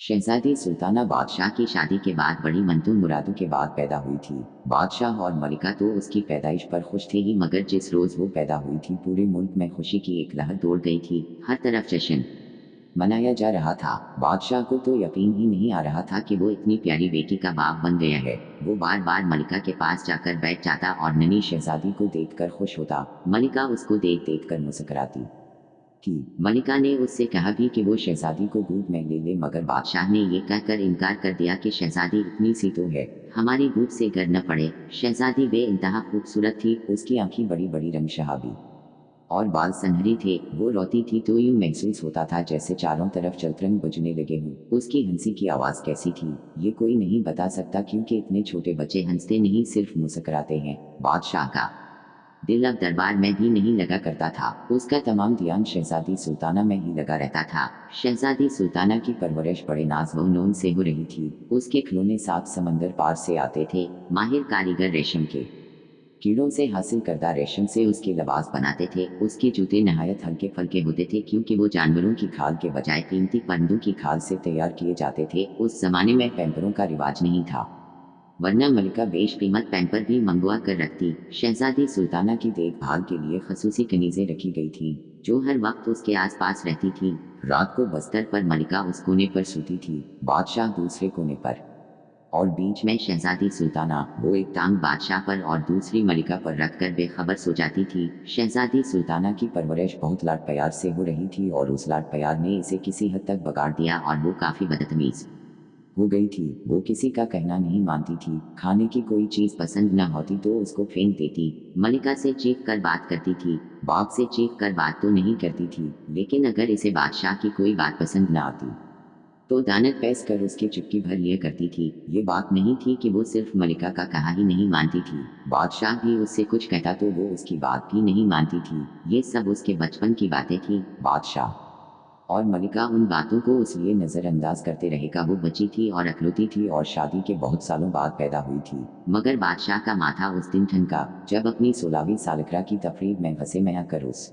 शहजादी सुल्ताना बादशाह की शादी के बाद बड़ी मंतून मुरादों के बाद पैदा हुई थी। बादशाह और मलिका तो उसकी पैदाइश पर खुश थे ही, मगर जिस रोज वो पैदा हुई थी पूरे मुल्क में खुशी की एक लहर दौड़ गई थी। हर तरफ जश्न मनाया जा रहा था। बादशाह को तो यकीन ही नहीं आ रहा था कि वो इतनी प्यारी बेटी का बाप बन गया है। वो बार बार मलिका के पास जाकर बैठ जाता और नन्ही शहजादी को देखकर खुश होता। मलिका उसको देख देख कर मुस्कुराती थी। मलिका ने उससे कहा भी कि वो शहजादी को गोद में ले ले, मगर बादशाह ने ये कहकर इनकार कर दिया कि शहजादी इतनी सी तो है, हमारी गोद से गर न पड़े। शहजादी बेइंतहा खूबसूरत थी। उसकी आंखें बड़ी बड़ी रंग शहाबी और बाल सनहरी थे। वो रोती थी तो यूं महसूस होता था जैसे चारों तरफ चलतरंग बजने लगे हों। उसकी हंसी की आवाज़ कैसी थी ये कोई नहीं बता सकता, क्योंकि इतने छोटे बच्चे हंसते नहीं, सिर्फ मुस्कुराते हैं। बादशाह का दिल अब दरबार में भी नहीं लगा करता था। उसका तमाम ध्यान शहजादी सुल्ताना में ही लगा रहता था। शहजादी सुल्ताना की परवरिश बड़े नाज व नून से हो रही थी। उसके खिलौने सात समंदर पार से आते थे। माहिर कारीगर रेशम के कीड़ों से हासिल करदा रेशम से उसके लिबास बनाते थे। उसके जूते नहायत हल्के फुल्के होते थे, क्योंकि वो जानवरों की खाल के बजाय कीमती परिंदों की खाल से तैयार किए जाते थे। उस जमाने में पैम्परों का रिवाज नहीं था, वरना मलिका बेशकीमत पैम्पर भी मंगवा कर रखती। शहजादी सुल्ताना की देखभाल के लिए खसूसी कनीजें रखी गई थीं, जो हर वक्त उसके आसपास रहती थीं। रात को बस्तर पर मलिका उस कोने पर सोती थी, बादशाह दूसरे कोने पर, और बीच में शहजादी सुल्ताना। वो एक टांग बादशाह पर और दूसरी मलिका पर रखकर बेखबर सो जाती थी। शहजादी सुल्ताना की परवरिश बहुत लाड प्यार से हो रही थी, और उस लाड प्यार ने इसे किसी हद तक बिगाड़ दिया और वो काफी बदतमीज हो गई थी। वो किसी का कहना नहीं मानती थी। खाने की कोई चीज पसंद न होती तो उसको फेंक देती। मलिका से चीख कर बात करती थी। बाप से चीख कर बात तो नहीं करती थी, लेकिन अगर इसे बादशाह की कोई बात पसंद न आती तो दानत पैस कर उसकी चुटकी भर लिया करती थी। ये बात नहीं थी कि वो सिर्फ मलिका का कहा ही नहीं मानती थी, बादशाह भी उससे कुछ कहता तो वो उसकी बात भी नहीं मानती थी। ये सब उसके बचपन की बातें थी। बादशाह और मलिका उन बातों को इसलिए नज़रअंदाज करते रहेगा वो बची थी और अकलौती थी और शादी के बहुत सालों बाद पैदा हुई थी। मगर बादशाह का माथा उस दिन ठनका जब अपनी 16वीं सालगिरह की तकरीब में फंसे में आकर उस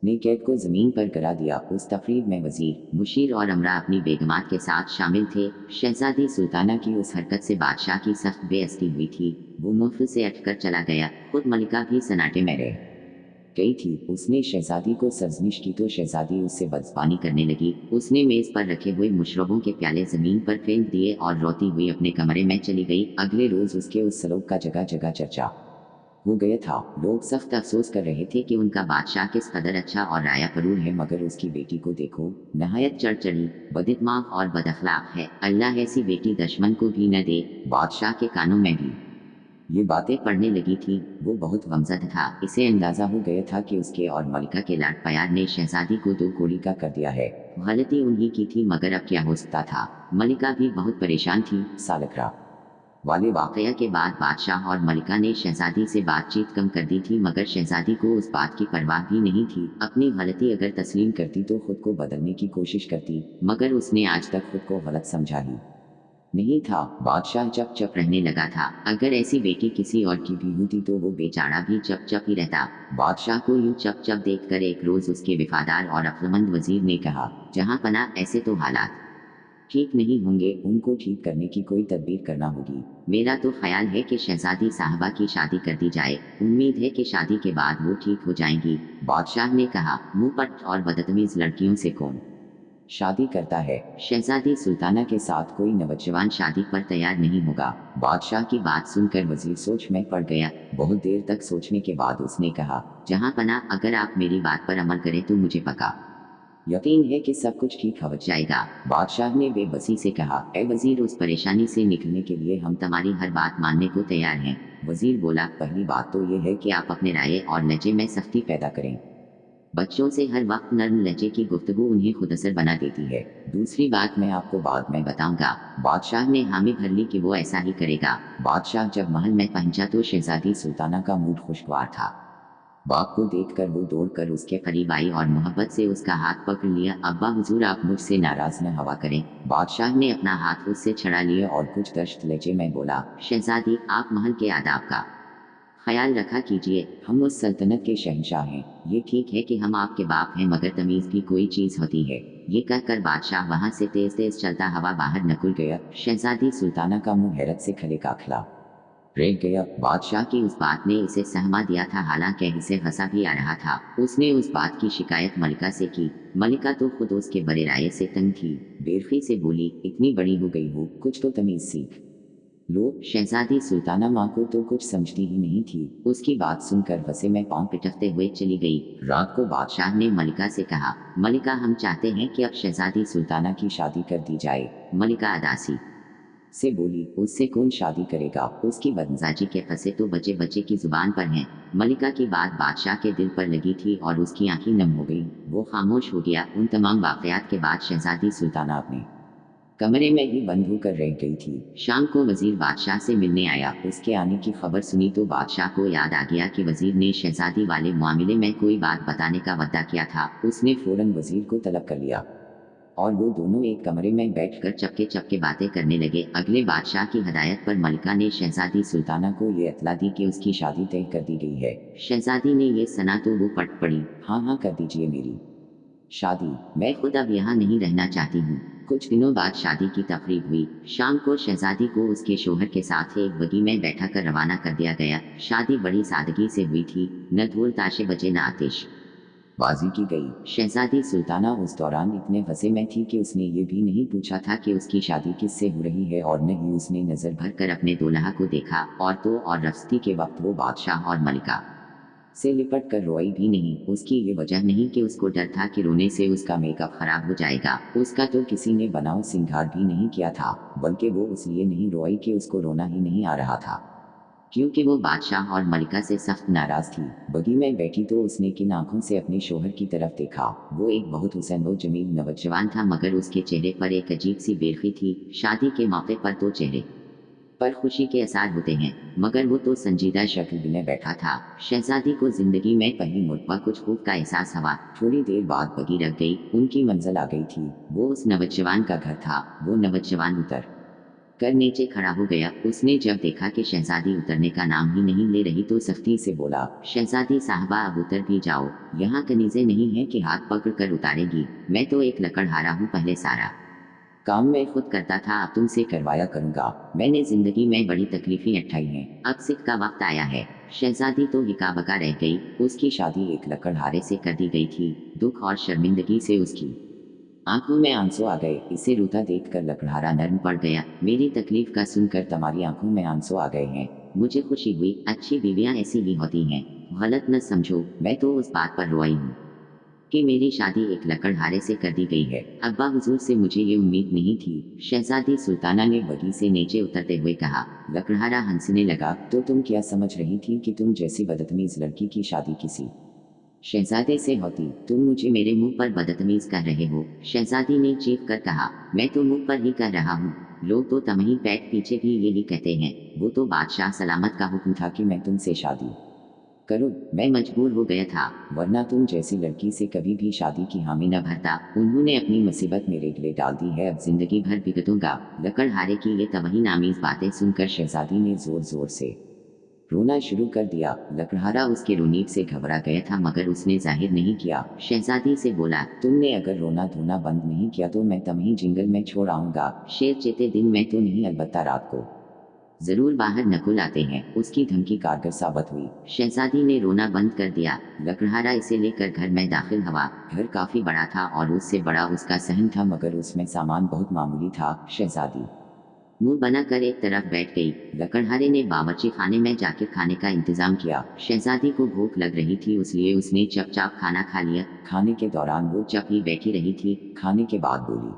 ने कैद को जमीन पर गिरा दिया। उस तकरीब में वजीर, मुशीर और अमरा अपनी बेगमात के साथ शामिल थे। शहजादी सुल्ताना की उस हरकत से बादशाह की सख्त बेइज्जती हुई थी। वो मुफ्त से अटकर चला गया। खुद मलिका भी सन्नाटे में रह गई थी। उसने शहजादी को सरजनिश की तो शहजादी उससे बदज़बानी करने लगी। उसने मेज पर रखे हुए मुशरबों के प्याले जमीन पर फेंक दिए और रोती हुई अपने कमरे में चली गई। अगले रोज उसके उस सलूक का जगह जगह चर्चा हो गया था। लोग सख्त अफसोस कर रहे थे कि उनका बादशाह किस कदर अच्छा और राया परूर है, मगर उसकी बेटी को देखो, नहायत चढ़चढ़ी, बददिमाग और बदअखलाक है। अल्लाह ऐसी बेटी दुश्मन को भी न दे। बादशाह के कानों में भी ये बातें पड़ने लगी थी। वो बहुत गमज़द था। इसे अंदाजा हो गया था कि उसके और मलिका के लाड प्यार ने शहजादी को दो कोड़ी का कर दिया है। गलती उन्हीं की थी, मगर अब क्या हो सकता था। मलिका भी बहुत परेशान थी। सालगिरह वाले वाकया के बाद बादशाह और मलिका ने शहजादी से बातचीत कम कर दी थी, मगर शहजादी को उस बात की परवाह भी नहीं थी। अपनी गलती अगर तस्लीम करती तो खुद को बदलने की कोशिश करती, मगर उसने आज तक खुद को गलत समझा ही नहीं था। बादशाह चप चप रहने लगा था। अगर ऐसी बेटी किसी और की भी होती तो वो बेचारा भी चप चप ही रहता। बादशाह को यूं चप चप देखकर एक रोज उसके वफादार और अक्लमंद वजीर ने कहा, जहां पना ऐसे तो हालात ठीक नहीं होंगे, उनको ठीक करने की कोई तदबीर करना होगी। मेरा तो ख्याल है कि शहजादी साहबा की शादी कर दी जाए। उम्मीद है कि शादी के बाद वो ठीक हो जाएंगी। बादशाह ने कहा, मुंहपट और बदतमीज लड़कियों से कौन शादी करता है? शहजादी सुल्ताना के साथ कोई नौजवान शादी पर तैयार नहीं होगा। बादशाह की बात सुनकर वजीर सोच में पड़ गया। बहुत देर तक सोचने के बाद उसने कहा, जहां पना, अगर आप मेरी बात पर अमल करें तो मुझे पक्का यकीन है कि सब कुछ ठीक हो जाएगा। बादशाह ने बेबसी से कहा, ए वजीर, उस परेशानी से निकलने के लिए हम तुम्हारी हर बात मानने को तैयार हैं। वजीर बोला, पहली बात तो ये है कि आप अपने राय और लहजे में सख्ती पैदा करें। बच्चों से हर वक्त नर्म लहजे की गुफ्तगू उन्हें खुद असर बना देती है। दूसरी बात मैं आपको बाद में बताऊंगा। बादशाह ने हामी भर ली कि वो ऐसा ही करेगा। बादशाह जब महल में पहुंचा तो शहजादी सुल्ताना का मूड खुशगवार था। बाप को देखकर वो दौड़कर उसके करीब आई और मोहब्बत से उसका हाथ पकड़ लिया। अब्बा हुजूर, आप मुझसे नाराज न हवा करें। बादशाह ने अपना हाथ उससे छड़ा लिया और कुछ दश्त लहजे में बोला, शहजादी, आप महल के आदाब का ख्याल रखा कीजिए। हम उस सल्तनत के शहंशाह हैं। ये ठीक है कि हम आपके बाप हैं, मगर तमीज़ भी कोई चीज़ होती है। ये कहकर बादशाह वहां से तेज तेज चलता हवा बाहर निकल गया। शहजादी सुल्ताना का मुंह हैरत से खले का खिला रह गया। बादशाह की उस बात ने इसे सहमा दिया था, हालांकि इसे हंसा भी आ रहा था। उसने उस बात की शिकायत मलिका से की। मलिका तो खुद उसके बड़े राय से तंग थी। बेरखी से बोली, इतनी बड़ी हो गई हो, कुछ तो तमीज सीख लो। शहजादी सुल्ताना माँ को तो कुछ समझती ही नहीं थी। उसकी बात सुनकर वसे में पांव पिटकते हुए चली गई। रात को बादशाह ने मलिका से कहा, मलिका हम चाहते हैं कि अब शहजादी सुल्ताना की शादी कर दी जाए। मलिका अदासी से बोली, उससे कौन शादी करेगा, उसकी बदमिजाजी के फंसे तो बच्चे बच्चे की जुबान पर हैं। मलिका की बात बादशाह के दिल पर लगी थी और उसकी आंखें नम हो गई। वो खामोश हो गया। उन तमाम वाकयात के बाद शहजादी सुल्ताना अपने कमरे में ही बंद होकर रह गई थी। शाम को वजीर बादशाह से मिलने आया। उसके आने की खबर सुनी तो बादशाह को याद आ गया कि वजीर ने शहजादी वाले मामले में कोई बात बताने का वादा किया था। उसने फौरन वजीर को तलब कर लिया और वो दोनों एक कमरे में बैठकर चपके चपके बातें करने लगे। अगले बादशाह की हदायत पर मलिका ने शहजादी सुल्ताना को ये इत्तला दी कि उसकी शादी तय कर दी गई है। शहजादी ने ये सुना तो वो पट पड़ी, हाँ हाँ कर दीजिए मेरी शादी, मैं खुद अब यहाँ नहीं रहना चाहती हूँ। कुछ दिनों बाद शादी की तकरीब हुई। शाम को शहजादी को उसके शोहर के साथ एक बगी में बैठा कर रवाना कर दिया गया। शादी बड़ी सादगी से हुई थी। न ढोल ताशे बजे न आतिश बाजी की गई। शहजादी सुल्ताना उस दौरान इतने फंसे में थी कि उसने ये भी नहीं पूछा था कि उसकी शादी किससे हो रही है, और न ही उसने नजर भर कर अपने दूल्हा को देखा। और तो और रफ्ती के वक्त वो बादशाह और मलिका से लिपट कर रोई भी नहीं। उसकी ये वजह नहीं कि उसको डर था कि रोने से उसका मेकअप खराब हो जाएगा। उसका तो किसी ने बनाव सिंगार भी नहीं किया था, बल्कि वो इसलिए नहीं रोई कि उसको रोना ही नहीं आ रहा था, क्योंकि वो बादशाह और मलिका से सख्त नाराज थी। बगी में बैठी तो उसने किन आंखों से अपने शोहर की तरफ देखा। वो एक बहुत हुसैन व जमील नौजवान था, मगर उसके चेहरे पर एक अजीब सी बेरखी थी। शादी के मौके पर तो चेहरे पर खुशी के असर होते हैं, मगर वो तो संजीदा शक्ल में बैठा था। शहजादी को जिंदगी में पहली मरतबा कुछ खूब का एहसास हुआ। थोड़ी देर बाद बगी रख गई। उनकी मंजिल आ गई थी। वो उस नौजवान का घर था। वो नौजवान उतर कर नीचे खड़ा हो गया। उसने जब देखा कि शहजादी उतरने का नाम ही नहीं ले रही तो सख्ती से बोला, शहजादी साहबा अब उतर भी जाओ। यहाँ कनीज़ें नहीं है कि हाथ पकड़ कर उतारेगी। मैं तो एक लकड़हारा हूँ, पहले सारा काम मैं खुद करता था, अब तुमसे करवाया करूँगा। मैंने जिंदगी में बड़ी तकलीफें उठाई हैं, अब सिद्ध का वक्त आया है। शहजादी तो हिका बका रह गई। उसकी शादी एक लकड़हारे से कर दी गई थी। दुख और शर्मिंदगी से उसकी आंखों में आंसू आ गए। इसे रोता देखकर लकड़हारा नर्म पड़ गया। मेरी तकलीफ का सुनकर तुम्हारी आंखों में आंसू आ गए हैं। मुझे खुशी हुई। अच्छी बीवियां ऐसी ही होती हैं, गलत न समझो। मैं तो उस बात पर रोई हूँ कि मेरी शादी एक लकड़हारे से कर दी गई है। अब्बा हुजूर से मुझे ये उम्मीद नहीं थी। शहजादी सुल्ताना ने बगी से नीचे उतरते हुए कहा। लकड़हारा हंसने लगा, तो तुम क्या समझ रही थी कि तुम जैसी बदतमीज लड़की की शादी किसी शहजादे से होती? तुम मुझे मेरे मुंह पर बदतमीज कह रहे हो। शहजादी ने चीख कर कहा, मैं तो मुंह पर ही कर रहा हूँ। लोग तो तुम्हारी पैठ पीछे भी यही कहते हैं। वो तो बादशाह सलामत का हुक्म था कि मैं तुमसे शादी करो। मैं मजबूर हो गया था, वरना तुम जैसी लड़की से कभी भी शादी की हामी न भरता। उन्होंने अपनी मुसीबत मेरे गले डाल दी है, अब जिंदगी भर भुगतूंगा। लकड़हारे की ये तवहीन आमीज बातें सुनकर शहजादी ने जोर जोर से रोना शुरू कर दिया। लकड़हारा उसके रोनीब से घबरा गया था, मगर उसने जाहिर नहीं किया। शहजादी से बोला, तुमने अगर रोना धोना बंद नहीं किया तो मैं तुम्हें जंगल में छोड़ आऊंगा। शेर चेते दिन में तो नहीं, अलबत्ता रात को जरूर बाहर नकुल आते हैं। उसकी धमकी कारगर साबित हुई। शहजादी ने रोना बंद कर दिया। लकड़हारा इसे लेकर घर में दाखिल हुआ। घर काफी बड़ा था और उससे बड़ा उसका सहन था, मगर उसमें सामान बहुत मामूली था। शहजादी मुंह बनाकर एक तरफ बैठ गई। लकड़हारे ने बावर्ची खाने में जाकर खाने का इंतजाम किया। शहजादी को भूख लग रही थी, इसलिए उसने चुपचाप खाना खा लिया। खाने के दौरान वो चुप ही बैठी रही थी। खाने के बाद बोली,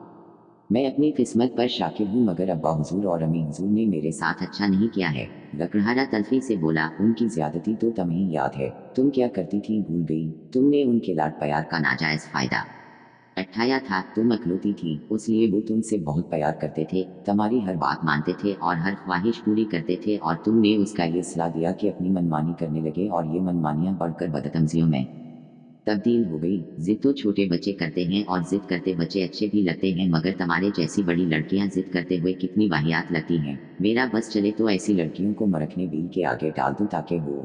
मैं अपनी किस्मत पर शाकिर हूँ, मगर अब्बा हुजूर और अम्मी हुजूर ने मेरे साथ अच्छा नहीं किया है। लकड़हारा तल्फी से बोला, उनकी ज्यादती तो तुम्हें याद है। तुम क्या करती थी, भूल गई? तुमने उनके लाड प्यार का नाजायज फायदा उठाया था। तुम अकलौती थी, इसलिए वो तुमसे बहुत प्यार करते थे, तुम्हारी हर बात मानते थे और हर ख्वाहिश पूरी करते थे। और तुमने उसका ये सलाह दिया कि अपनी मनमानी करने लगे, और ये मनमानियाँ बढ़कर बदतमीजियों में तब्दील हो गई। जिद तो छोटे बच्चे करते हैं और जिद करते बच्चे अच्छे भी लगते हैं, मगर तुम्हारे जैसी बड़ी लड़कियां जिद करते हुए कितनी वाहियात लगती हैं। मेरा बस चले तो ऐसी लड़कियों को मरखने बिल के आगे डाल दूं ताकि वो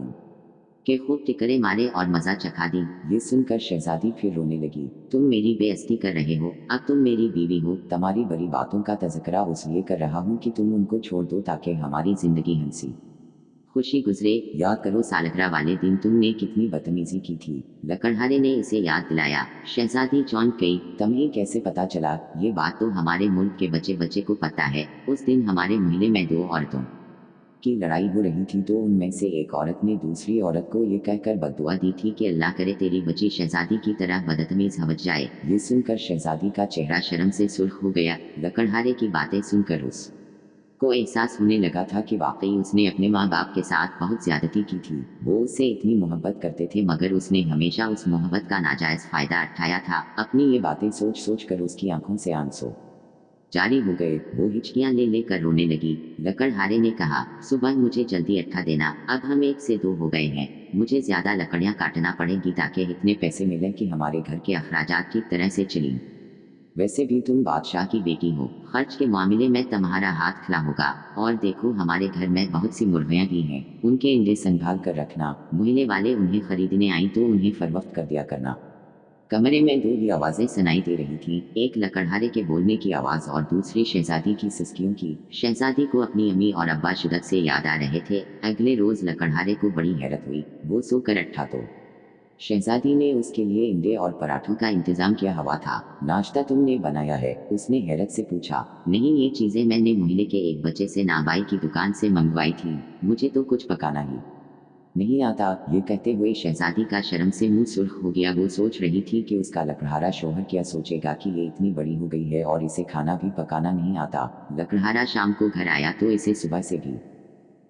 के खूब टिकरे मारे और मजा चखा दी। ये सुनकर शहजादी फिर रोने लगी। तुम मेरी बेइज्जती कर रहे हो, अब तुम मेरी बीवी हो। तुम्हारी बड़ी बातों का तज़किरा इसलिए कर रहा हूँ कि तुम उनको छोड़ दो ताकि हमारी जिंदगी हंसी खुशी गुजरे। याद करो सालगिरह वाले दिन तुमने कितनी बदतमीजी की थी। लकड़हारे ने इसे याद दिलाया। शहजादी चौंक गई। तुम्हें कैसे पता चला? ये बात तो हमारे मुल्क के बच्चे बच्चे को पता है। उस दिन हमारे मोहल्ले में दो औरतों की लड़ाई हो रही थी तो उनमें से एक औरत ने दूसरी औरत को ये कहकर बद्दुआ दी थी कि अल्लाह करे तेरी बच्ची शहजादी की तरह बदतमीज हो जाए। ये सुनकर शहजादी का चेहरा शर्म से सुर्ख हो गया। लकड़हारे की बातें सुनकर उस को एहसास होने लगा था कि वाकई उसने अपने माँ बाप के साथ बहुत ज्यादती की थी। वो उससे इतनी मोहब्बत करते थे मगर उसने हमेशा उस मोहब्बत का नाजायज फायदा उठाया था। अपनी ये बातें सोच सोच कर उसकी आंखों से आंसू जारी हो गए। वो हिचकियां ले लेकर रोने लगी। लकड़हारे ने कहा, सुबह मुझे जल्दी अट्ठा देना, अब हम 1 से 2 हो गए हैं। मुझे ज्यादा लकड़ियां काटना पड़ेगी ताकि इतने पैसे मिलें कि हमारे घर के अखराजात ठीक तरह से चलें। वैसे भी तुम बादशाह की बेटी हो, खर्च के मामले में तुम्हारा हाथ खुला होगा। और देखो हमारे घर में बहुत सी मुर्गियां भी हैं, उनके अंडे संभाल कर रखना। मोहल्ले वाले उन्हें खरीदने आई तो उन्हें फरोख्त कर दिया करना। कमरे में 2 ही आवाजें सुनाई दे रही थीं, एक लकड़हारे के बोलने की आवाज और दूसरी शहजादी की सिसकियों की। शहजादी को अपनी अम्मी और अब्बा शिद्दत से याद आ रहे थे। अगले रोज लकड़हारे को बड़ी हैरत हुई। वो सोकर उठा तो शहजादी ने उसके लिए इंडे और पराठों का इंतजाम किया हुआ था। नाश्ता तुमने बनाया है? उसने हैरत से पूछा। नहीं, ये चीजें मैंने मोहल्ले के एक बच्चे से नाबाई की दुकान से मंगवाई थी। मुझे तो कुछ पकाना ही नहीं आता। ये कहते हुए शहजादी का शर्म से मुंह सुर्ख हो गया। वो सोच रही थी कि उसका लकड़हारा शोहर क्या सोचेगा कि ये इतनी बड़ी हो गई है और इसे खाना भी पकाना नहीं आता। लकड़हारा शाम को घर आया तो इसे सुबह से भी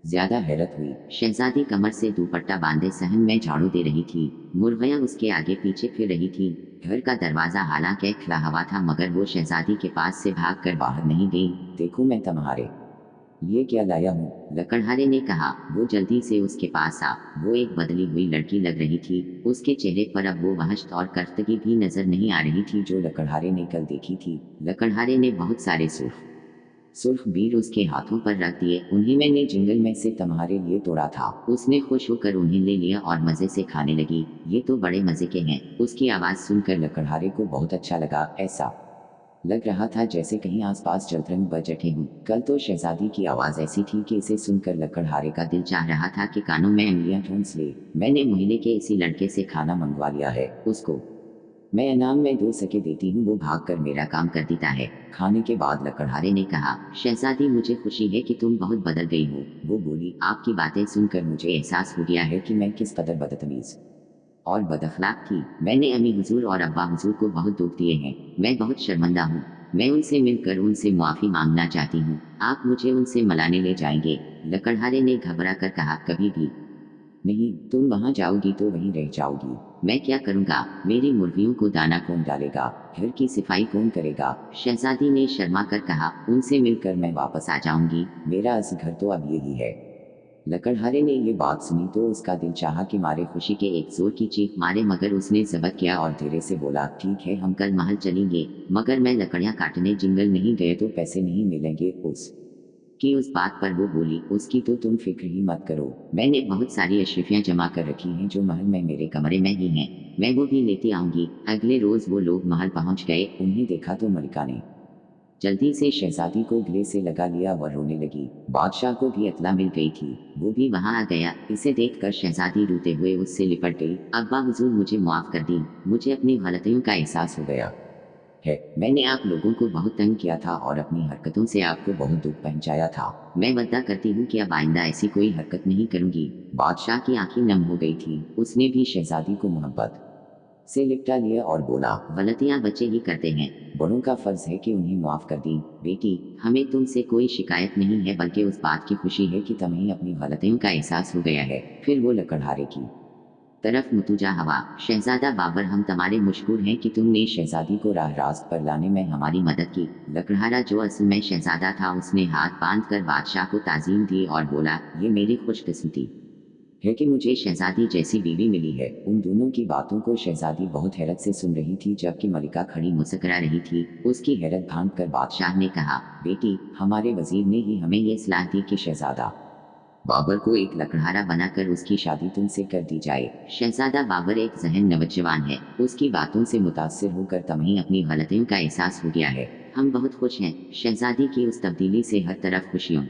ज्यादा हैरत हुई। शहजादी कमर से दुपट्टा बांधे सहन में झाड़ू दे रही थी। मुर्गियां उसके आगे पीछे फिर रही थी। घर का दरवाजा हालांकि खुला हुआ था मगर वो शहजादी के पास से भागकर बाहर नहीं गई। देखो मैं तुम्हारे ये क्या लाया हूँ, लकड़हारे ने कहा। वो जल्दी से उसके पास आ। वो एक बदली हुई लड़की लग रही थी। उसके चेहरे पर अब वो वहशत और करतगी भी नजर नहीं आ रही थी जो लकड़हारे ने कल देखी थी। लकड़हारे ने बहुत सारे सुर्ख बीर उसके हाथों पर रख दिए। उन्हें मैंने जंगल में से तुम्हारे लिए तोड़ा था। उसने खुश होकर उन्हें ले लिया और मजे से खाने लगी। ये तो बड़े मजे के हैं। उसकी आवाज सुनकर लकड़हारे को बहुत अच्छा लगा। ऐसा लग रहा था जैसे कहीं आसपास जलतरंग बज उठे हूँ। कल तो शहजादी की आवाज ऐसी थी कि इसे सुनकर लकड़हारे का दिल चाह रहा था कि कानों में उंगलियां ठूंस ले। मैंने मोहल्ले के इसी लड़के से खाना मंगवा लिया है। उसको मैं इनाम में 2 सके देती हूँ, वो भाग कर मेरा काम कर देता है। खाने के बाद लकड़हारे ने कहा, शहजादी मुझे खुशी है कि तुम बहुत बदल गई हो। वो बोली, आपकी बातें सुनकर मुझे एहसास हो गया है कि मैं किस कदर बदतमीज और बदअखलाक थी। मैंने अम्मी हुजूर और अब्बा हुजूर को बहुत दुख दिए हैं। मैं बहुत शर्मिंदा हूँ। मैं उनसे मिलकर उनसे मुआफी मांगना चाहती हूँ। आप मुझे उनसे मनाने ले जाएंगे? लकड़हारे ने घबरा कर कहा, कभी भी नहीं। तुम वहां जाओगी तो वहीं रह जाओगी। मैं क्या करूंगा? मेरी मुर्गियों को दाना कौन डालेगा? घर की सफाई कौन करेगा? शहजादी ने शर्मा कर कहा, उनसे मिलकर मैं वापस आ जाऊंगी। मेरा असली घर तो अब यही है। लकड़हारे ने ये बात सुनी तो उसका दिल चाहा कि मारे खुशी के एक जोर की चीख मारे मगर उसने जब्त किया और धीरे से बोला, ठीक है हम कल महल चलेंगे मगर मैं लकड़ियां काटने जंगल नहीं गए तो पैसे नहीं मिलेंगे। उस बात पर वो बोली, उसकी तो तुम फिक्र ही मत करो। मैंने बहुत सारी अशरफियां जमा कर रखी हैं जो महल में मेरे कमरे में ही हैं। मैं वो भी लेती आऊंगी। अगले रोज वो लोग महल पहुंच गए। उन्हें देखा तो मलिका ने जल्दी से शहजादी को गले से लगा लिया और रोने लगी। बादशाह को भी इत्तला मिल गई थी। वो भी वहां आ गया। इसे देखकर शहजादी रोते हुए उससे लिपट गई। अब्बा हुजूर मुझे माफ कर दी। मुझे अपनी गलतियों का एहसास हो गया है। मैंने आप लोगों को बहुत तंग किया था और अपनी हरकतों से आपको बहुत दुख पहुंचाया था। मैं वादा करती हूँ कि अब आइंदा ऐसी कोई हरकत नहीं करूंगी। बादशाह की आंखें नम हो गई थी। उसने भी शहजादी को मोहब्बत से लिपटा लिया और बोला, गलतियां बच्चे ही करते हैं। बड़ों का फर्ज है कि उन्हें माफ कर दी। बेटी, हमें तुमसे कोई शिकायत नहीं है बल्कि उस बात की खुशी है कि तुम्हें अपनी गलतियों का एहसास हो गया है। फिर वो लकड़हारे की तरफ मुतुजा हवा, शहजादा बाबर हम तुम्हारे मशहूर हैं कि तुमने शहजादी को राह रास्त पर लाने में हमारी मदद की। लकड़हारा जो असल में शहजादा था उसने हाथ बांध कर बादशाह को ताज़ीम दी और बोला, ये मेरी खुशकिस्मती है कि मुझे शहजादी जैसी बीवी मिली है। उन दोनों की बातों को शहजादी बहुत हैरत से सुन रही थी जबकि मलिका खड़ी मुस्कुरा रही थी। उसकी हैरत भांप कर बादशाह ने कहा, बेटी, हमारे वजीर ने ही हमें ये सलाह दी कि शहजादा बाबर को एक लकड़हारा बनाकर उसकी शादी तुमसे कर दी जाए। शहजादा बाबर एक ज़हन नौजवान है, उसकी बातों से मुतासिर होकर तुम्हें अपनी गलतियों का एहसास हो गया है। हम बहुत खुश हैं। शहजादी की उस तब्दीली से हर तरफ खुशियों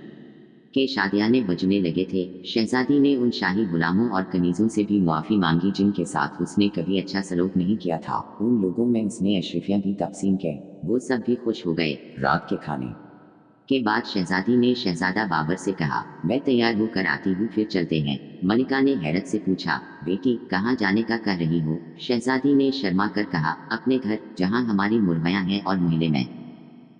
के शादियाने बजने लगे थे। शहजादी ने उन शाही गुलामों और कनीज़ों से भी मुआफ़ी मांगी जिनके साथ उसने कभी अच्छा सलूक नहीं किया था। उन लोगों में उसने अशरफियाँ भी तकसीम की, वो सब भी खुश हो गए। रात के खाने के बाद शहजादी ने शहजादा बाबर से कहा, मैं तैयार होकर आती हूँ, फिर चलते हैं। मलिका ने हैरत से पूछा, बेटी कहाँ जाने का कह रही हो? शहजादी ने शर्मा कर कहा, अपने घर, जहाँ हमारी मुर्गियाँ हैं और मोहल्ले में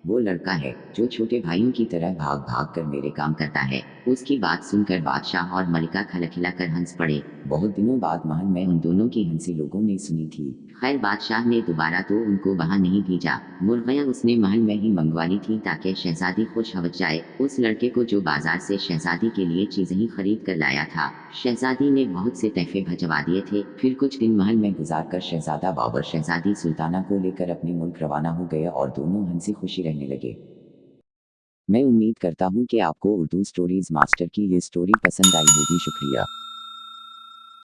वो लड़का है जो छोटे भाइयों की तरह भाग भाग कर मेरे काम करता है। उसकी बात सुनकर बादशाह और मलिका खिलखिलाकर हंस पड़े। बहुत दिनों बाद महल में उन दोनों की हंसी लोगों ने सुनी थी। खैर बादशाह ने दोबारा तो उनको वहां नहीं भेजा। मुर्गियां उसने महल में ही मंगवा ली थी ताकि शहजादी खुश हो जाए। उस लड़के को जो बाजार से शहजादी के लिए चीजें ही खरीद कर लाया था। शहजादी ने बहुत से तोहफे भिजवा दिए थे। फिर कुछ दिन महल में गुजार कर शहजादा बाबर शहजादी सुल्ताना को लेकर अपने मुल्क रवाना हो गए और दोनों हंसी खुशी रहने लगे। मैं उम्मीद करता हूँ कि आपको उर्दू स्टोरीज मास्टर की ये स्टोरी पसंद आई होगी। शुक्रिया।